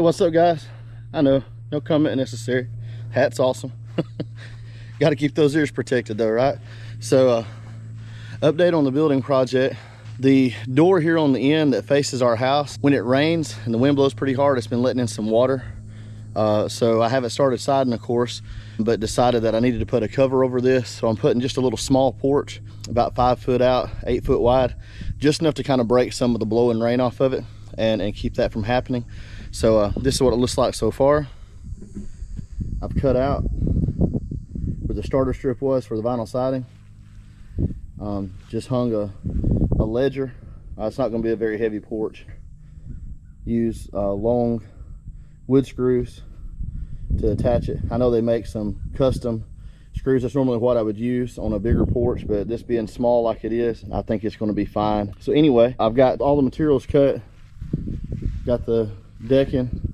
what's up, guys? I know, no comment necessary. Hat's awesome. Got to keep those ears protected though, right? So update on the building project. The door here on the end that faces our house, when it rains and the wind blows pretty hard, it's been letting in some water. So I haven't started siding, of course, but decided that I needed to put a cover over this. So I'm putting just a little small porch, about 5 foot out, 8 foot wide, just enough to kind of break some of the blowing rain off of it and keep that from happening. So this is what it looks like so far. I've cut out where the starter strip was for the vinyl siding. Just hung a ledger. It's not going to be a very heavy porch. Use long wood screws to attach it. I know they make some custom screws. That's normally what I would use on a bigger porch, but this being small like it is, I think it's going to be fine. So anyway, I've got all the materials cut. Got the decking,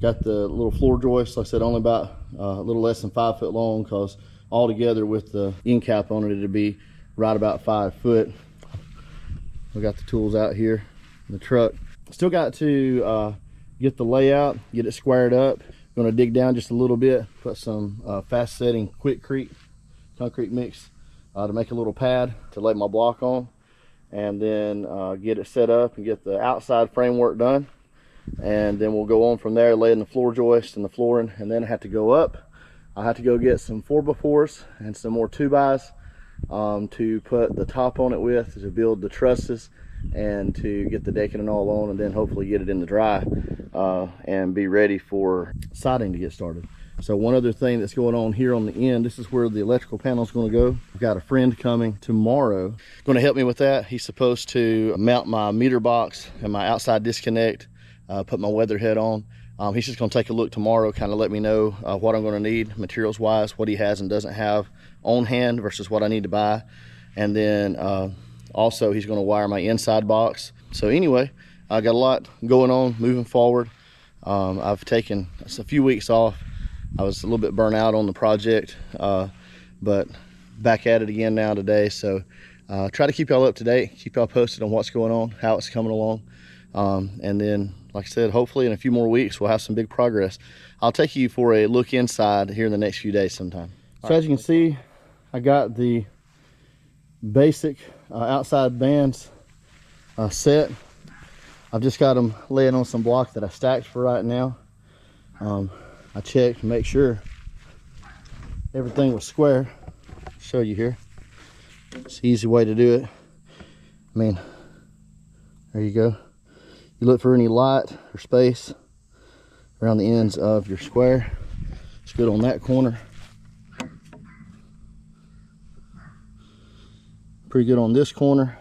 got the little floor joist. Like I said, only about a little less than 5 foot long, because all together with the end cap on it, it'd be right about 5 foot. We got the tools out here in the truck. Still got to get the layout, get it squared up. Going to dig down just a little bit, put some fast setting quickcrete concrete mix to make a little pad to lay my block on, and then get it set up and get the outside framework done. And then we'll go on from there, lay in the floor joist and the flooring, and then I have to go up. I have to go get some 4x4s and some more 2x to put the top on it with, to build the trusses and to get the decking and all on, and then hopefully get it in the dry and be ready for siding to get started. So one other thing that's going on here on the end, this is where the electrical panel is going to go. I've got a friend coming tomorrow, going to help me with that. He's supposed to mount my meter box and my outside disconnect, put my weather head on. He's just going to take a look tomorrow, kind of let me know what I'm going to need materials wise, what he has and doesn't have on hand versus what I need to buy. And then also he's going to wire my inside box. So anyway, I got a lot going on moving forward. I've taken a few weeks off. I was a little bit burnt out on the project, but back at it again now today. So try to keep y'all up to date, keep y'all posted on what's going on, how it's coming along. And then, like I said, hopefully in a few more weeks we'll have some big progress. I'll take you for a look inside here in the next few days sometime. So as you can see, I got the basic outside bands set. I've just got them laying on some blocks that I stacked for right now. I checked to make sure everything was square. I'll show you here. It's an easy way to do it. I mean, there you go. You look for any light or space around the ends of your square. It's good on that corner. Pretty good on this corner.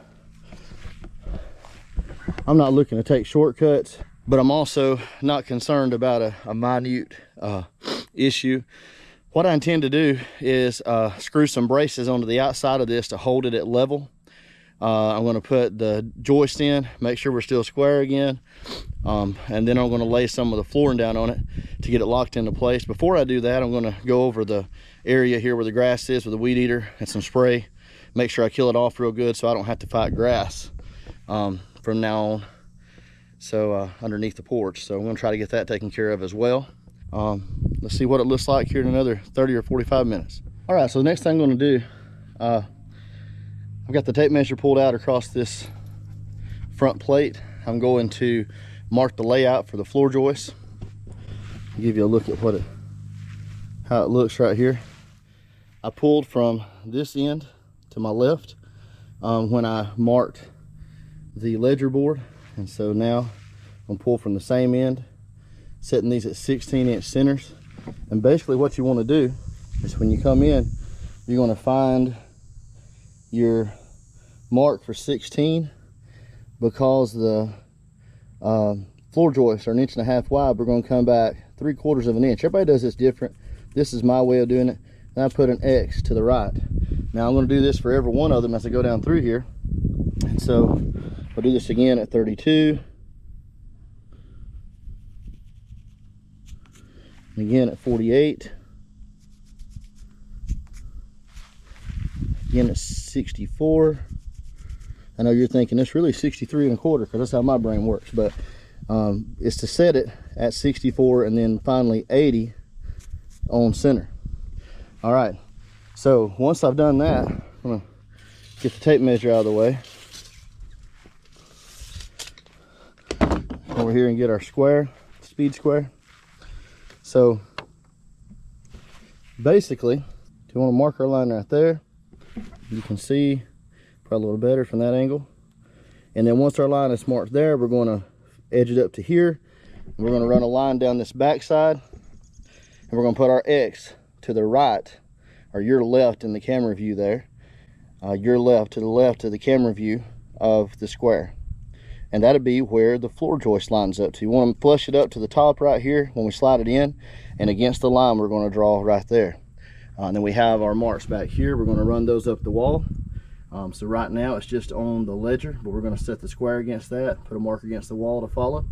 I'm not looking to take shortcuts, but I'm also not concerned about a minute issue. What I intend to do is screw some braces onto the outside of this to hold it at level. I'm going to put the joist in, make sure we're still square again, and then I'm going to lay some of the flooring down on it to get it locked into place. Before I do that, I'm going to go over the area here where the grass is with a weed eater and some spray, make sure I kill it off real good so I don't have to fight grass from now on, so underneath the porch. So I'm going to try to get that taken care of as well. Let's see what it looks like here in another 30 or 45 minutes. All right, so the next thing I'm going to do, I've got the tape measure pulled out across this front plate. I'm going to mark the layout for the floor joist. I'll give you a look at how it looks right here. I pulled from this end to my left when I marked the ledger board, and so now I'm gonna pull from the same end, setting these at 16-inch centers. And basically what you want to do is when you come in, you're going to find your mark for 16. Because the floor joists are 1.5 inches wide, we're going to come back 3/4 of an inch. Everybody does this different. This is my way of doing it. Then I put an X to the right. Now I'm going to do this for every one of them as I go down through here. And so I'll do this again at 32. And again at 48. Again at 64. I know you're thinking it's really 63 1/4, because that's how my brain works, but is to set it at 64 and then finally 80 on center. All right, so once I've done that, I'm gonna get the tape measure out of the way. Over here and get our square, speed square. So basically, if you want to mark our line right there, you can see probably a little better from that angle. And then once our line is marked there, we're going to edge it up to here. And we're going to run a line down this back side, and we're going to put our X to the right, or your left in the camera view there. Your left to the camera view of the square. And that'll be where the floor joist lines up to. You want to flush it up to the top right here when we slide it in, and against the line we're going to draw right there. And then we have our marks back here. We're going to run those up the wall. So right now it's just on the ledger, but we're going to set the square against that, put a mark against the wall to follow,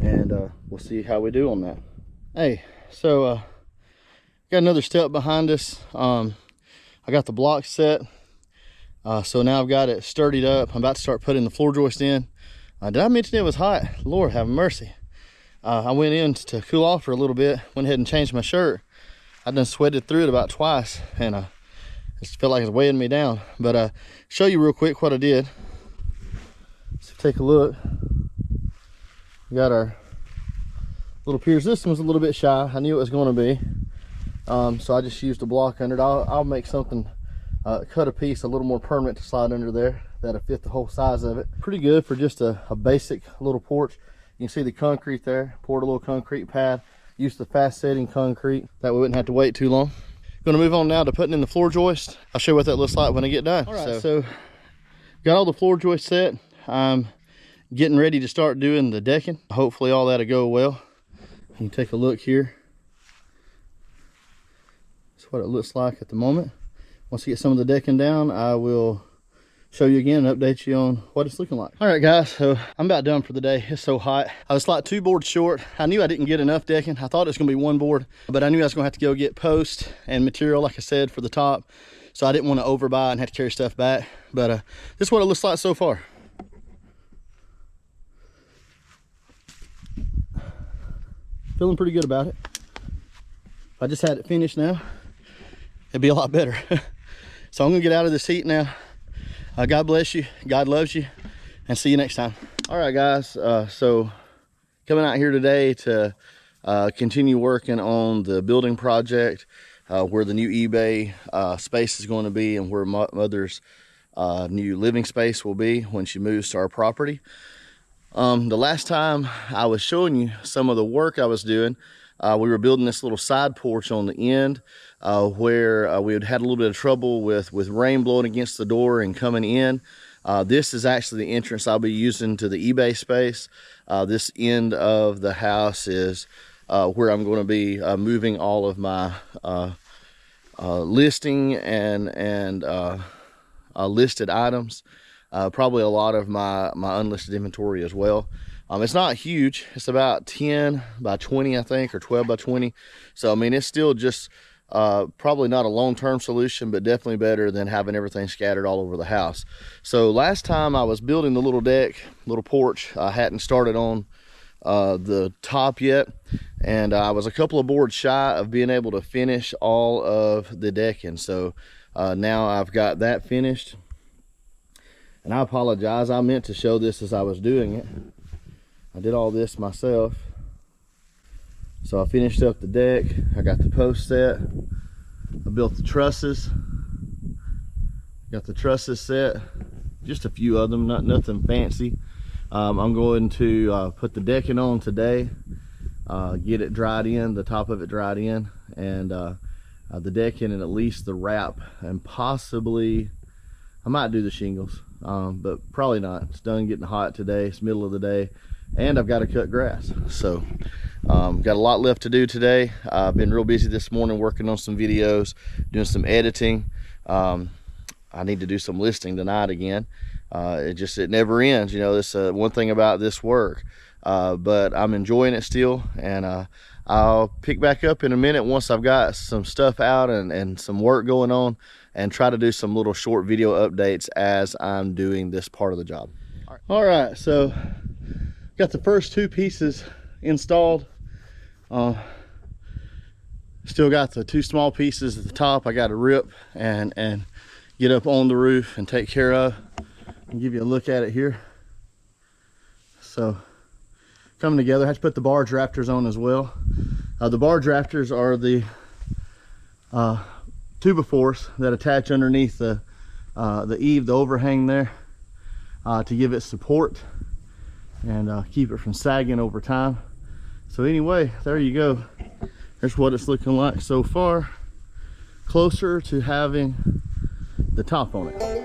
and we'll see how we do on that. Hey, so got another step behind us. I got the block set, so now I've got it sturdied up. I'm about to start putting the floor joist in. Did I mention it was hot? Lord have mercy. I went in to cool off for a little bit, went ahead and changed my shirt. I done sweated through it about twice, and it just felt like it's weighing me down. But show you real quick what I did. So take a look. We got our little piers. This one was a little bit shy. I knew it was going to be. So I just used a block under it. I'll make something, cut a piece a little more permanent to slide under there. That'll fit the whole size of it. Pretty good for just a basic little porch. You can see the concrete there. Poured a little concrete pad. Used the fast setting concrete. That way we wouldn't have to wait too long. Going to move on now to putting in the floor joist. I'll show you what that looks like when I get done. All right, so got all the floor joist set. I'm getting ready to start doing the decking. Hopefully all that'll go well. You can take a look here. That's what it looks like at the moment. Once I get some of the decking down, I will show you again and update you on what it's looking like. All right, guys, so I'm about done for the day. It's so hot. I was like 2 boards short. I knew I didn't get enough decking. I thought it was gonna be 1 board, but I knew I was gonna have to go get post and material, like I said, for the top. So I didn't want to overbuy and have to carry stuff back. But this is what it looks like so far. Feeling pretty good about it. If I just had it finished now, it'd be a lot better. So I'm gonna get out of this heat now. God bless you, God loves you, and see you next time. All right, guys, so coming out here today to continue working on the building project, where the new eBay space is going to be, and where Mother's new living space will be when she moves to our property. The last time I was showing you some of the work I was doing, we were building this little side porch on the end, where we had a little bit of trouble with rain blowing against the door and coming in. This is actually the entrance I'll be using to the eBay space. This end of the house is where I'm going to be moving all of my listing and listed items. Probably a lot of my unlisted inventory as well. It's not huge. It's about 10 by 20, I think, or 12 by 20. So, I mean, it's still just probably not a long-term solution, but definitely better than having everything scattered all over the house. So last time I was building the little deck, little porch, I hadn't started on the top yet, and I was a couple of boards shy of being able to finish all of the decking. So now I've got that finished, and I apologize. I meant to show this as I was doing it. I did all this myself. So I finished up the deck. I got the post set. I built the trusses. Got the trusses set. Just a few of them, nothing fancy. I'm going to put the decking on today. Get it dried in, the top of it dried in, and the decking and at least the wrap, and possibly I might do the shingles, but probably not. It's done getting hot today. It's middle of the day, and I've got to cut grass. So got a lot left to do today. I've been real busy this morning working on some videos, doing some editing. I need to do some listing tonight again. It never ends, you know. This one thing about this work, but I'm enjoying it still, and I'll pick back up in a minute once I've got some stuff out and some work going on, and try to do some little short video updates as I'm doing this part of the job. All right, so got the first 2 pieces installed. Still got the 2 small pieces at the top I got to rip and get up on the roof and take care of. I'll give you a look at it here. So coming together. I have to put the barge rafters on as well. The barge rafters are the 2x4s that attach underneath the eave, the overhang there, to give it support and keep it from sagging over time. So anyway, there you go. There's what it's looking like so far, closer to having the top on it.